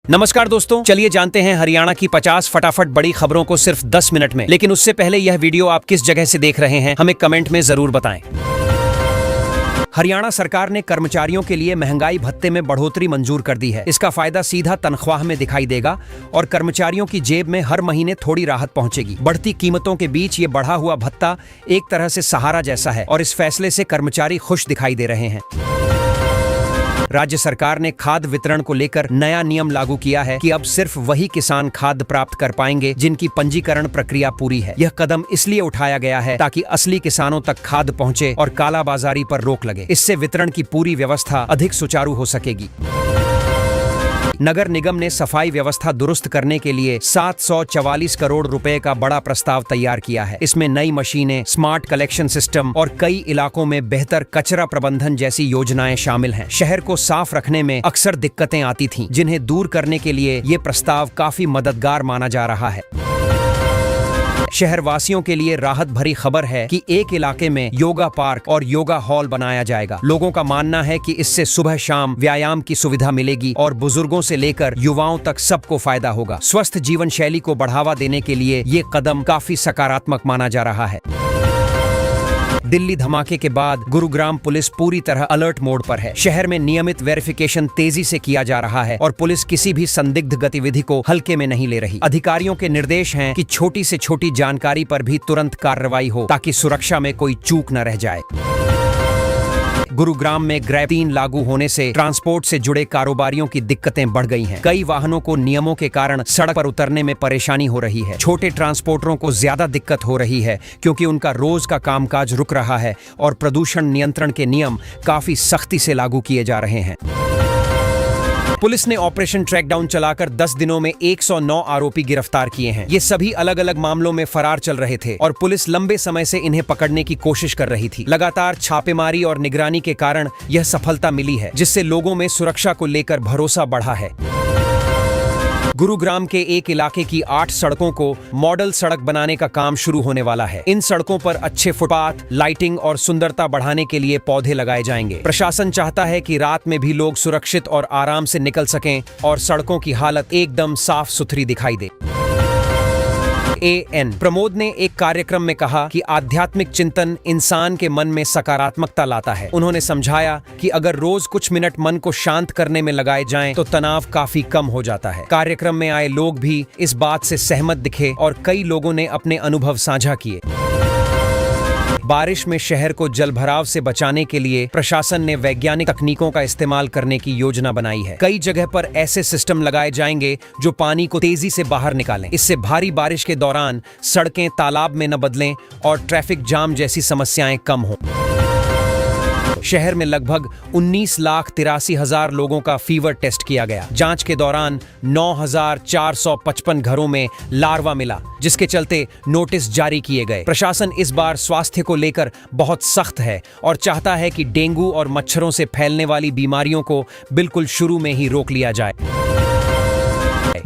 नमस्कार दोस्तों, चलिए जानते हैं हरियाणा की 50 फटाफट बड़ी खबरों को सिर्फ 10 मिनट में। लेकिन उससे पहले यह वीडियो आप किस जगह से देख रहे हैं हमें कमेंट में जरूर बताएं। हरियाणा सरकार ने कर्मचारियों के लिए महंगाई भत्ते में बढ़ोतरी मंजूर कर दी है। इसका फायदा सीधा तनख्वाह में दिखाई देगा और कर्मचारियों की जेब में हर महीने थोड़ी राहत पहुंचेगी। बढ़ती कीमतों के बीच ये बढ़ा हुआ भत्ता एक तरह से सहारा जैसा है और इस फैसले से कर्मचारी खुश दिखाई दे रहे हैं। राज्य सरकार ने खाद वितरण को लेकर नया नियम लागू किया है कि अब सिर्फ वही किसान खाद प्राप्त कर पाएंगे जिनकी पंजीकरण प्रक्रिया पूरी है। यह कदम इसलिए उठाया गया है ताकि असली किसानों तक खाद पहुंचे और कालाबाजारी पर रोक लगे। इससे वितरण की पूरी व्यवस्था अधिक सुचारू हो सकेगी। नगर निगम ने सफाई व्यवस्था दुरुस्त करने के लिए 744 करोड़ रुपए का बड़ा प्रस्ताव तैयार किया है। इसमें नई मशीनें, स्मार्ट कलेक्शन सिस्टम और कई इलाकों में बेहतर कचरा प्रबंधन जैसी योजनाएं शामिल हैं। शहर को साफ रखने में अक्सर दिक्कतें आती थीं, जिन्हें दूर करने के लिए ये प्रस्ताव काफी मददगार माना जा रहा है। शहर वासियों के लिए राहत भरी खबर है कि एक इलाके में योगा पार्क और योगा हॉल बनाया जाएगा। लोगों का मानना है कि इससे सुबह शाम व्यायाम की सुविधा मिलेगी और बुजुर्गों से लेकर युवाओं तक सबको फायदा होगा। स्वस्थ जीवन शैली को बढ़ावा देने के लिए ये कदम काफी सकारात्मक माना जा रहा है। दिल्ली धमाके के बाद गुरुग्राम पुलिस पूरी तरह अलर्ट मोड पर है। शहर में नियमित वेरिफिकेशन तेजी से किया जा रहा है और पुलिस किसी भी संदिग्ध गतिविधि को हल्के में नहीं ले रही। अधिकारियों के निर्देश हैं कि छोटी से छोटी जानकारी पर भी तुरंत कार्रवाई हो ताकि सुरक्षा में कोई चूक न रह जाए। गुरुग्राम में ग्रैब 3 लागू होने से ट्रांसपोर्ट से जुड़े कारोबारियों की दिक्कतें बढ़ गई हैं। कई वाहनों को नियमों के कारण सड़क पर उतरने में परेशानी हो रही है। छोटे ट्रांसपोर्टरों को ज्यादा दिक्कत हो रही है क्योंकि उनका रोज का कामकाज रुक रहा है और प्रदूषण नियंत्रण के नियम काफी सख्ती से लागू किए जा रहे हैं। पुलिस ने ऑपरेशन ट्रैकडाउन चलाकर 10 दिनों में 109 आरोपी गिरफ्तार किए हैं। ये सभी अलग अलग मामलों में फरार चल रहे थे और पुलिस लंबे समय से इन्हें पकड़ने की कोशिश कर रही थी। लगातार छापेमारी और निगरानी के कारण यह सफलता मिली है, जिससे लोगों में सुरक्षा को लेकर भरोसा बढ़ा है। गुरुग्राम के एक इलाके की 8 सड़कों को मॉडल सड़क बनाने का काम शुरू होने वाला है। इन सड़कों पर अच्छे फुटपाथ, लाइटिंग और सुंदरता बढ़ाने के लिए पौधे लगाए जाएंगे। प्रशासन चाहता है कि रात में भी लोग सुरक्षित और आराम से निकल सकें और सड़कों की हालत एकदम साफ सुथरी दिखाई दे। AN प्रमोद ने एक कार्यक्रम में कहा कि आध्यात्मिक चिंतन इंसान के मन में सकारात्मकता लाता है। उन्होंने समझाया कि अगर रोज कुछ मिनट मन को शांत करने में लगाए जाएं तो तनाव काफी कम हो जाता है। कार्यक्रम में आए लोग भी इस बात से सहमत दिखे और कई लोगों ने अपने अनुभव साझा किए। बारिश में शहर को जलभराव से बचाने के लिए प्रशासन ने वैज्ञानिक तकनीकों का इस्तेमाल करने की योजना बनाई है। कई जगह पर ऐसे सिस्टम लगाए जाएंगे जो पानी को तेजी से बाहर निकालें। इससे भारी बारिश के दौरान सड़कें तालाब में न बदलें और ट्रैफिक जाम जैसी समस्याएं कम हों। शहर में लगभग 19,83,000 लोगों का फीवर टेस्ट किया गया। जांच के दौरान 9,455 घरों में लार्वा मिला, जिसके चलते नोटिस जारी किए गए। प्रशासन इस बार स्वास्थ्य को लेकर बहुत सख्त है और चाहता है कि डेंगू और मच्छरों से फैलने वाली बीमारियों को बिल्कुल शुरू में ही रोक लिया जाए।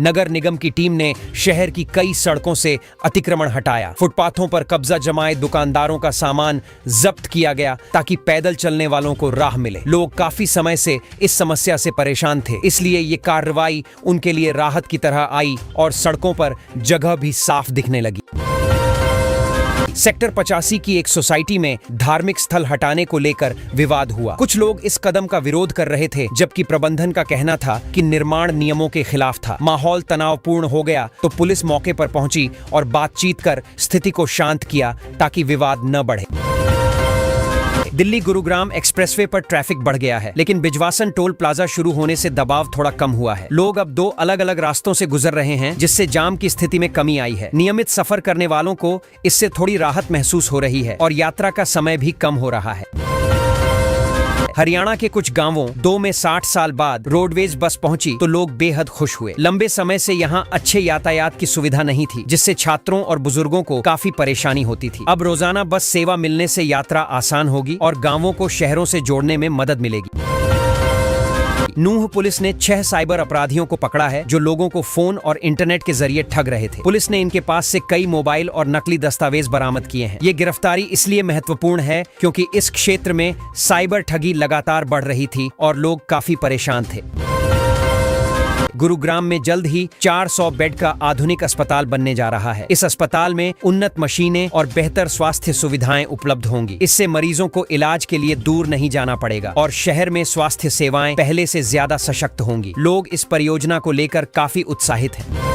नगर निगम की टीम ने शहर की कई सड़कों से अतिक्रमण हटाया। फुटपाथों पर कब्जा जमाए दुकानदारों का सामान जब्त किया गया ताकि पैदल चलने वालों को राह मिले। लोग काफी समय से इस समस्या से परेशान थे, इसलिए ये कार्रवाई उनके लिए राहत की तरह आई और सड़कों पर जगह भी साफ दिखने लगी। सेक्टर 85 की एक सोसाइटी में धार्मिक स्थल हटाने को लेकर विवाद हुआ। कुछ लोग इस कदम का विरोध कर रहे थे, जबकि प्रबंधन का कहना था कि निर्माण नियमों के खिलाफ था। माहौल तनावपूर्ण हो गया तो पुलिस मौके पर पहुंची और बातचीत कर स्थिति को शांत किया ताकि विवाद न बढ़े। दिल्ली गुरुग्राम एक्सप्रेसवे पर ट्रैफिक बढ़ गया है, लेकिन बिजवासन टोल प्लाजा शुरू होने से दबाव थोड़ा कम हुआ है। लोग अब 2 अलग-अलग रास्तों से गुजर रहे हैं, जिससे जाम की स्थिति में कमी आई है। नियमित सफर करने वालों को इससे थोड़ी राहत महसूस हो रही है और यात्रा का समय भी कम हो रहा है। हरियाणा के कुछ गांवों 2 में 60 साल बाद रोडवेज बस पहुंची तो लोग बेहद खुश हुए। लंबे समय से यहां अच्छे यातायात की सुविधा नहीं थी, जिससे छात्रों और बुजुर्गों को काफी परेशानी होती थी। अब रोजाना बस सेवा मिलने से यात्रा आसान होगी और गांवों को शहरों से जोड़ने में मदद मिलेगी। नूह पुलिस ने 6 साइबर अपराधियों को पकड़ा है जो लोगों को फोन और इंटरनेट के जरिए ठग रहे थे। पुलिस ने इनके पास से कई मोबाइल और नकली दस्तावेज बरामद किए हैं। ये गिरफ्तारी इसलिए महत्वपूर्ण है क्योंकि इस क्षेत्र में साइबर ठगी लगातार बढ़ रही थी और लोग काफी परेशान थे। गुरुग्राम में जल्द ही 400 बेड का आधुनिक अस्पताल बनने जा रहा है। इस अस्पताल में उन्नत मशीनें और बेहतर स्वास्थ्य सुविधाएं उपलब्ध होंगी। इससे मरीजों को इलाज के लिए दूर नहीं जाना पड़ेगा और शहर में स्वास्थ्य सेवाएं पहले से ज्यादा सशक्त होंगी। लोग इस परियोजना को लेकर काफी उत्साहित हैं।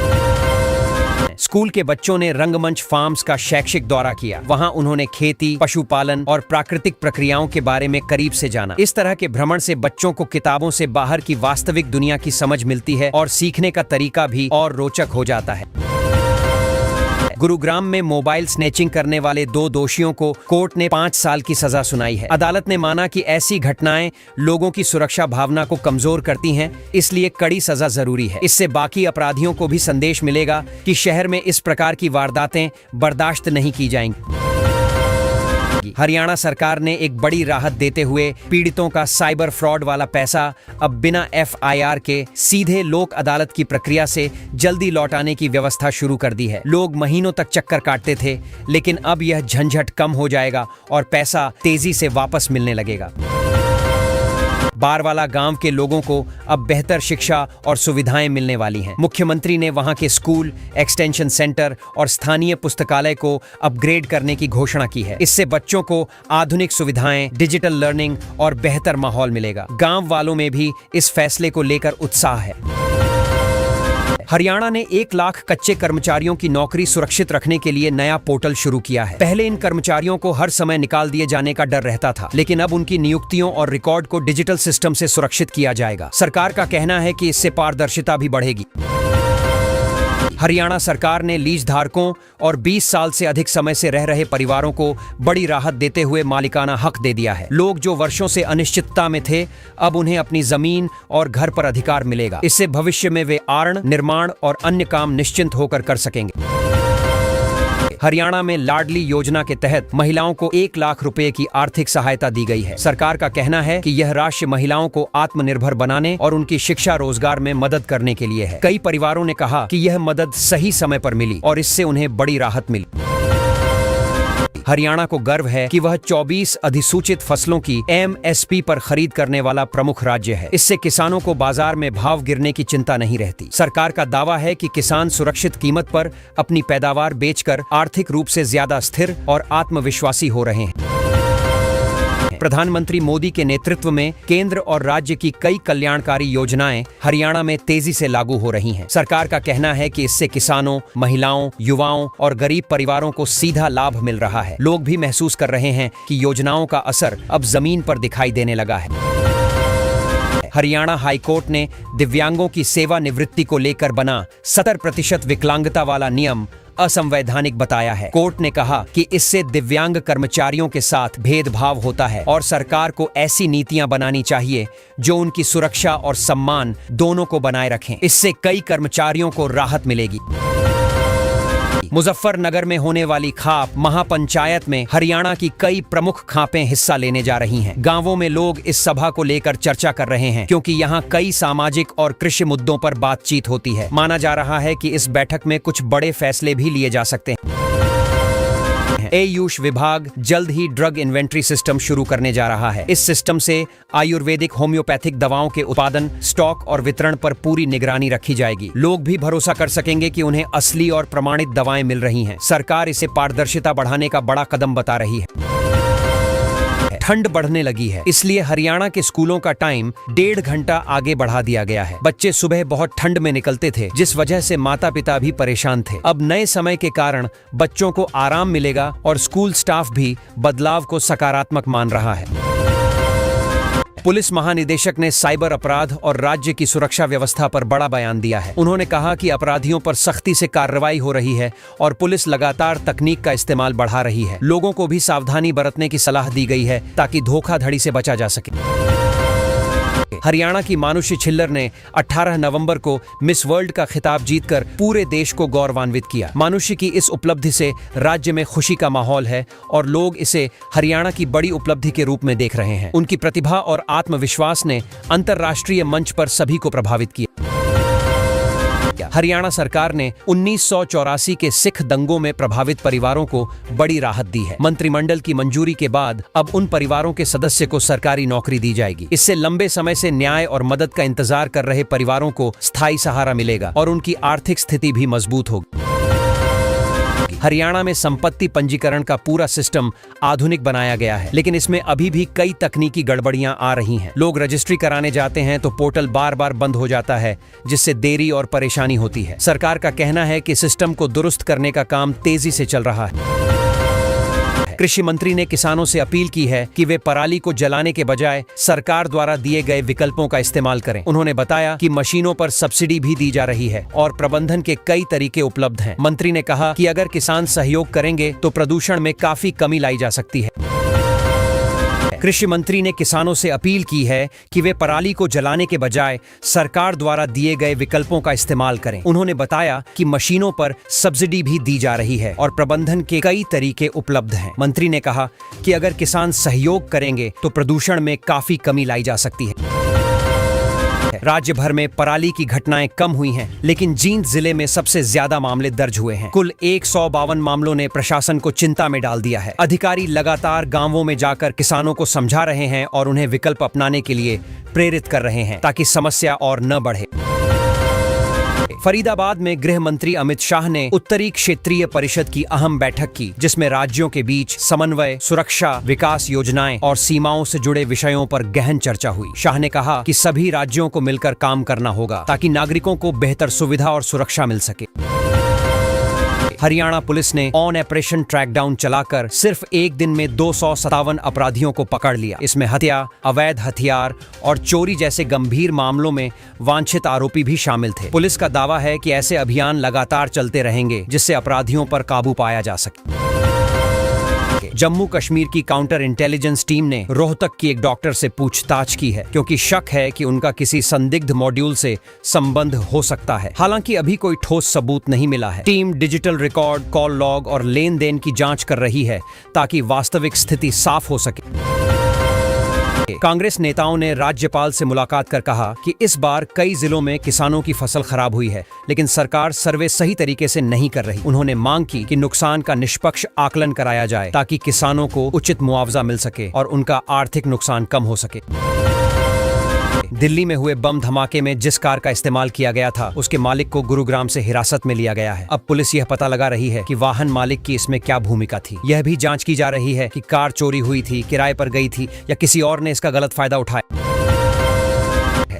स्कूल के बच्चों ने रंगमंच फार्म्स का शैक्षिक दौरा किया। वहां उन्होंने खेती, पशुपालन और प्राकृतिक प्रक्रियाओं के बारे में करीब से जाना। इस तरह के भ्रमण से बच्चों को किताबों से बाहर की वास्तविक दुनिया की समझ मिलती है और सीखने का तरीका भी और रोचक हो जाता है। गुरुग्राम में मोबाइल स्नैचिंग करने वाले 2 दोषियों को कोर्ट ने 5 साल की सजा सुनाई है। अदालत ने माना कि ऐसी घटनाएं लोगों की सुरक्षा भावना को कमजोर करती हैं, इसलिए कड़ी सजा जरूरी है। इससे बाकी अपराधियों को भी संदेश मिलेगा कि शहर में इस प्रकार की वारदातें बर्दाश्त नहीं की जाएंगी। हरियाणा सरकार ने एक बड़ी राहत देते हुए पीड़ितों का साइबर फ्रॉड वाला पैसा अब बिना FIR के सीधे लोक अदालत की प्रक्रिया से जल्दी लौटाने की व्यवस्था शुरू कर दी है। लोग महीनों तक चक्कर काटते थे, लेकिन अब यह झंझट कम हो जाएगा और पैसा तेजी से वापस मिलने लगेगा। बारवाला गांव के लोगों को अब बेहतर शिक्षा और सुविधाएं मिलने वाली हैं। मुख्यमंत्री ने वहां के स्कूल, एक्सटेंशन सेंटर और स्थानीय पुस्तकालय को अपग्रेड करने की घोषणा की है। इससे बच्चों को आधुनिक सुविधाएं, डिजिटल लर्निंग और बेहतर माहौल मिलेगा। गांव वालों में भी इस फैसले को लेकर उत्साह है। हरियाणा ने 1 लाख कच्चे कर्मचारियों की नौकरी सुरक्षित रखने के लिए नया पोर्टल शुरू किया है। पहले इन कर्मचारियों को हर समय निकाल दिए जाने का डर रहता था, लेकिन अब उनकी नियुक्तियों और रिकॉर्ड को डिजिटल सिस्टम से सुरक्षित किया जाएगा। सरकार का कहना है कि इससे पारदर्शिता भी बढ़ेगी। हरियाणा सरकार ने लीज धारकों और 20 साल से अधिक समय से रह रहे परिवारों को बड़ी राहत देते हुए मालिकाना हक दे दिया है। लोग जो वर्षों से अनिश्चितता में थे, अब उन्हें अपनी जमीन और घर पर अधिकार मिलेगा। इससे भविष्य में वे आरण, निर्माण और अन्य काम निश्चिंत होकर कर सकेंगे। हरियाणा में लाडली योजना के तहत महिलाओं को 1 लाख रुपए की आर्थिक सहायता दी गई है। सरकार का कहना है कि यह राशि महिलाओं को आत्मनिर्भर बनाने और उनकी शिक्षा रोजगार में मदद करने के लिए है। कई परिवारों ने कहा कि यह मदद सही समय पर मिली और इससे उन्हें बड़ी राहत मिली। हरियाणा को गर्व है कि वह 24 अधिसूचित फसलों की MSP पर खरीद करने वाला प्रमुख राज्य है। इससे किसानों को बाजार में भाव गिरने की चिंता नहीं रहती। सरकार का दावा है कि किसान सुरक्षित कीमत पर अपनी पैदावार बेचकर आर्थिक रूप से ज्यादा स्थिर और आत्मविश्वासी हो रहे हैं। प्रधानमंत्री मोदी के नेतृत्व में केंद्र और राज्य की कई कल्याणकारी योजनाएं हरियाणा में तेजी से लागू हो रही हैं। सरकार का कहना है कि इससे किसानों, महिलाओं, युवाओं और गरीब परिवारों को सीधा लाभ मिल रहा है। लोग भी महसूस कर रहे हैं कि योजनाओं का असर अब जमीन पर दिखाई देने लगा है। हरियाणा हाईकोर्ट ने दिव्यांगों की सेवानिवृत्ति को लेकर बना 70% विकलांगता वाला नियम असंवैधानिक बताया है। कोर्ट ने कहा कि इससे दिव्यांग कर्मचारियों के साथ भेदभाव होता है और सरकार को ऐसी नीतियां बनानी चाहिए जो उनकी सुरक्षा और सम्मान दोनों को बनाए रखें। इससे कई कर्मचारियों को राहत मिलेगी। मुजफ्फरनगर में होने वाली खाप महापंचायत में हरियाणा की कई प्रमुख खापें हिस्सा लेने जा रही हैं। गांवों में लोग इस सभा को लेकर चर्चा कर रहे हैं, क्योंकि यहां कई सामाजिक और कृषि मुद्दों पर बातचीत होती है। माना जा रहा है कि इस बैठक में कुछ बड़े फैसले भी लिए जा सकते हैं। आयुष विभाग जल्द ही ड्रग इन्वेंट्री सिस्टम शुरू करने जा रहा है। इस सिस्टम से आयुर्वेदिक होम्योपैथिक दवाओं के उत्पादन, स्टॉक और वितरण पर पूरी निगरानी रखी जाएगी। लोग भी भरोसा कर सकेंगे कि उन्हें असली और प्रमाणित दवाएं मिल रही हैं। सरकार इसे पारदर्शिता बढ़ाने का बड़ा कदम बता रही है। ठंड बढ़ने लगी है, इसलिए हरियाणा के स्कूलों का टाइम 1.5 घंटा आगे बढ़ा दिया गया है। बच्चे सुबह बहुत ठंड में निकलते थे, जिस वजह से माता पिता भी परेशान थे। अब नए समय के कारण बच्चों को आराम मिलेगा और स्कूल स्टाफ भी बदलाव को सकारात्मक मान रहा है। पुलिस महानिदेशक ने साइबर अपराध और राज्य की सुरक्षा व्यवस्था पर बड़ा बयान दिया है। उन्होंने कहा कि अपराधियों पर सख्ती से कार्रवाई हो रही है और पुलिस लगातार तकनीक का इस्तेमाल बढ़ा रही है। लोगों को भी सावधानी बरतने की सलाह दी गई है ताकि धोखाधड़ी से बचा जा सके। हरियाणा की मानुषी छिल्लर ने 18 नवंबर को मिस वर्ल्ड का खिताब जीतकर पूरे देश को गौरवान्वित किया। मानुषी की इस उपलब्धि से राज्य में खुशी का माहौल है और लोग इसे हरियाणा की बड़ी उपलब्धि के रूप में देख रहे हैं। उनकी प्रतिभा और आत्मविश्वास ने अंतर्राष्ट्रीय मंच पर सभी को प्रभावित किया। हरियाणा सरकार ने 1984 के सिख दंगों में प्रभावित परिवारों को बड़ी राहत दी है। मंत्रिमंडल की मंजूरी के बाद अब उन परिवारों के सदस्य को सरकारी नौकरी दी जाएगी। इससे लंबे समय से न्याय और मदद का इंतजार कर रहे परिवारों को स्थायी सहारा मिलेगा और उनकी आर्थिक स्थिति भी मजबूत होगी। हरियाणा में संपत्ति पंजीकरण का पूरा सिस्टम आधुनिक बनाया गया है, लेकिन इसमें अभी भी कई तकनीकी गड़बड़ियां आ रही हैं। लोग रजिस्ट्री कराने जाते हैं तो पोर्टल बार बार बंद हो जाता है, जिससे देरी और परेशानी होती है। सरकार का कहना है कि सिस्टम को दुरुस्त करने का काम तेजी से चल रहा है। कृषि मंत्री ने किसानों से अपील की है कि वे पराली को जलाने के बजाय सरकार द्वारा दिए गए विकल्पों का इस्तेमाल करें। उन्होंने बताया कि मशीनों पर सब्सिडी भी दी जा रही है और प्रबंधन के कई तरीके उपलब्ध हैं। मंत्री ने कहा कि अगर किसान सहयोग करेंगे तो प्रदूषण में काफी कमी लाई जा सकती है। कृषि मंत्री ने किसानों से अपील की है कि वे पराली को जलाने के बजाय सरकार द्वारा दिए गए विकल्पों का इस्तेमाल करें। उन्होंने बताया कि मशीनों पर सब्सिडी भी दी जा रही है और प्रबंधन के कई तरीके उपलब्ध हैं। मंत्री ने कहा कि अगर किसान सहयोग करेंगे तो प्रदूषण में काफी कमी लाई जा सकती है। राज्य भर में पराली की घटनाएं कम हुई हैं, लेकिन जींद जिले में सबसे ज्यादा मामले दर्ज हुए हैं। कुल 152 मामलों ने प्रशासन को चिंता में डाल दिया है। अधिकारी लगातार गांवों में जाकर किसानों को समझा रहे हैं और उन्हें विकल्प अपनाने के लिए प्रेरित कर रहे हैं ताकि समस्या और न बढ़े। फरीदाबाद में गृह मंत्री अमित शाह ने उत्तरी क्षेत्रीय परिषद की अहम बैठक की, जिसमें राज्यों के बीच समन्वय, सुरक्षा, विकास योजनाएं और सीमाओं से जुड़े विषयों पर गहन चर्चा हुई। शाह ने कहा कि सभी राज्यों को मिलकर काम करना होगा ताकि नागरिकों को बेहतर सुविधा और सुरक्षा मिल सके। हरियाणा पुलिस ने ऑपरेशन ट्रैकडाउन चलाकर सिर्फ एक दिन में 257 अपराधियों को पकड़ लिया। इसमें हत्या, अवैध हथियार और चोरी जैसे गंभीर मामलों में वांछित आरोपी भी शामिल थे। पुलिस का दावा है कि ऐसे अभियान लगातार चलते रहेंगे, जिससे अपराधियों पर काबू पाया जा सके। जम्मू कश्मीर की काउंटर इंटेलिजेंस टीम ने रोहतक की एक डॉक्टर से पूछताछ की है, क्योंकि शक है कि उनका किसी संदिग्ध मॉड्यूल से संबंध हो सकता है। हालांकि अभी कोई ठोस सबूत नहीं मिला है। Team digital record, call log और लेन देन की जांच कर रही है ताकि वास्तविक स्थिति साफ हो सके। कांग्रेस नेताओं ने राज्यपाल से मुलाकात कर कहा कि इस बार कई जिलों में किसानों की फसल खराब हुई है, लेकिन सरकार सर्वे सही तरीके से नहीं कर रही। उन्होंने मांग की कि नुकसान का निष्पक्ष आकलन कराया जाए ताकि किसानों को उचित मुआवजा मिल सके और उनका आर्थिक नुकसान कम हो सके। दिल्ली में हुए बम धमाके में जिस कार का इस्तेमाल किया गया था, उसके मालिक को गुरुग्राम से हिरासत में लिया गया है। अब पुलिस यह पता लगा रही है कि वाहन मालिक की इसमें क्या भूमिका थी। यह भी जांच की जा रही है कि कार चोरी हुई थी, किराए पर गई थी या किसी और ने इसका गलत फायदा उठाया।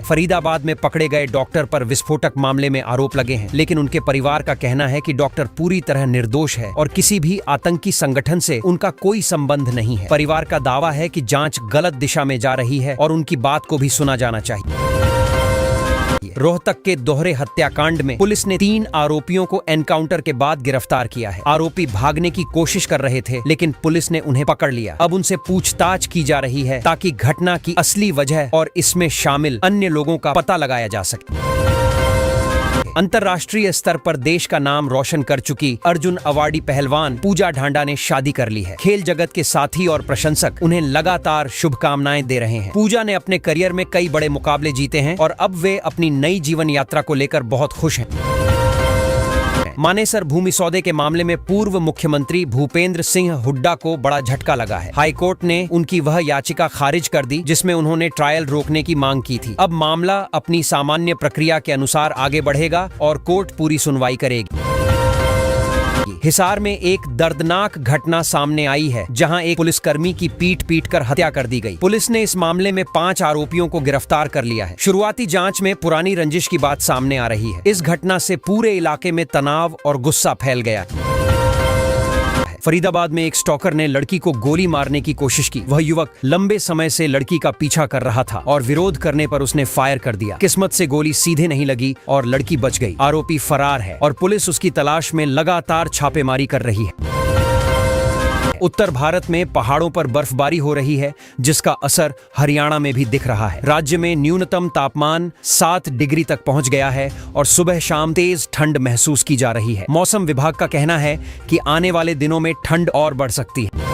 फरीदाबाद में पकड़े गए डॉक्टर पर विस्फोटक मामले में आरोप लगे हैं, लेकिन उनके परिवार का कहना है कि डॉक्टर पूरी तरह निर्दोष है और किसी भी आतंकी संगठन से उनका कोई संबंध नहीं है। परिवार का दावा है कि जांच गलत दिशा में जा रही है और उनकी बात को भी सुना जाना चाहिए। रोहतक के दोहरे हत्याकांड में पुलिस ने 3 आरोपियों को एनकाउंटर के बाद गिरफ्तार किया है। आरोपी भागने की कोशिश कर रहे थे, लेकिन पुलिस ने उन्हें पकड़ लिया। अब उनसे पूछताछ की जा रही है ताकि घटना की असली वजह और इसमें शामिल अन्य लोगों का पता लगाया जा सके। अंतर्राष्ट्रीय स्तर पर देश का नाम रोशन कर चुकी अर्जुन अवार्डी पहलवान पूजा ढांडा ने शादी कर ली है। खेल जगत के साथी और प्रशंसक उन्हें लगातार शुभकामनाएं दे रहे हैं। पूजा ने अपने करियर में कई बड़े मुकाबले जीते हैं और अब वे अपनी नई जीवन यात्रा को लेकर बहुत खुश हैं। मानेसर भूमि सौदे के मामले में पूर्व मुख्यमंत्री भूपेंद्र सिंह हुड्डा को बड़ा झटका लगा है। हाईकोर्ट ने उनकी वह याचिका खारिज कर दी जिसमें उन्होंने ट्रायल रोकने की मांग की थी। अब मामला अपनी सामान्य प्रक्रिया के अनुसार आगे बढ़ेगा और कोर्ट पूरी सुनवाई करेगी। हिसार में एक दर्दनाक घटना सामने आई है, जहां एक पुलिसकर्मी की पीट कर हत्या कर दी गई। पुलिस ने इस मामले में 5 आरोपियों को गिरफ्तार कर लिया है। शुरुआती जांच में पुरानी रंजिश की बात सामने आ रही है। इस घटना से पूरे इलाके में तनाव और गुस्सा फैल गया। फरीदाबाद में एक स्टॉकर ने लड़की को गोली मारने की कोशिश की। वह युवक लंबे समय से लड़की का पीछा कर रहा था और विरोध करने पर उसने फायर कर दिया। किस्मत से गोली सीधे नहीं लगी और लड़की बच गई। आरोपी फरार है और पुलिस उसकी तलाश में लगातार छापेमारी कर रही है। उत्तर भारत में पहाड़ों पर बर्फबारी हो रही है, जिसका असर हरियाणा में भी दिख रहा है। राज्य में न्यूनतम तापमान 7 डिग्री तक पहुंच गया है और सुबह शाम तेज ठंड महसूस की जा रही है। मौसम विभाग का कहना है कि आने वाले दिनों में ठंड और बढ़ सकती है।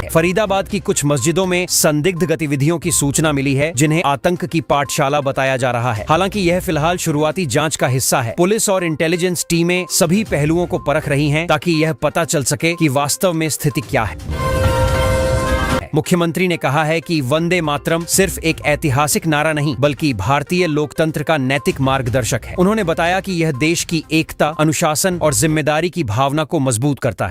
है। फरीदाबाद की कुछ मस्जिदों में संदिग्ध गतिविधियों की सूचना मिली है, जिन्हें आतंक की पाठशाला बताया जा रहा है। हालांकि यह फिलहाल शुरुआती जांच का हिस्सा है। पुलिस और इंटेलिजेंस टीमें सभी पहलुओं को परख रही हैं ताकि यह पता चल सके कि वास्तव में स्थिति क्या है। मुख्यमंत्री ने कहा है कि वंदे मातरम सिर्फ एक ऐतिहासिक नारा नहीं, बल्कि भारतीय लोकतंत्र का नैतिक मार्गदर्शक है। उन्होंने बताया कि यह देश की एकता, अनुशासन और जिम्मेदारी की भावना को मजबूत करता है।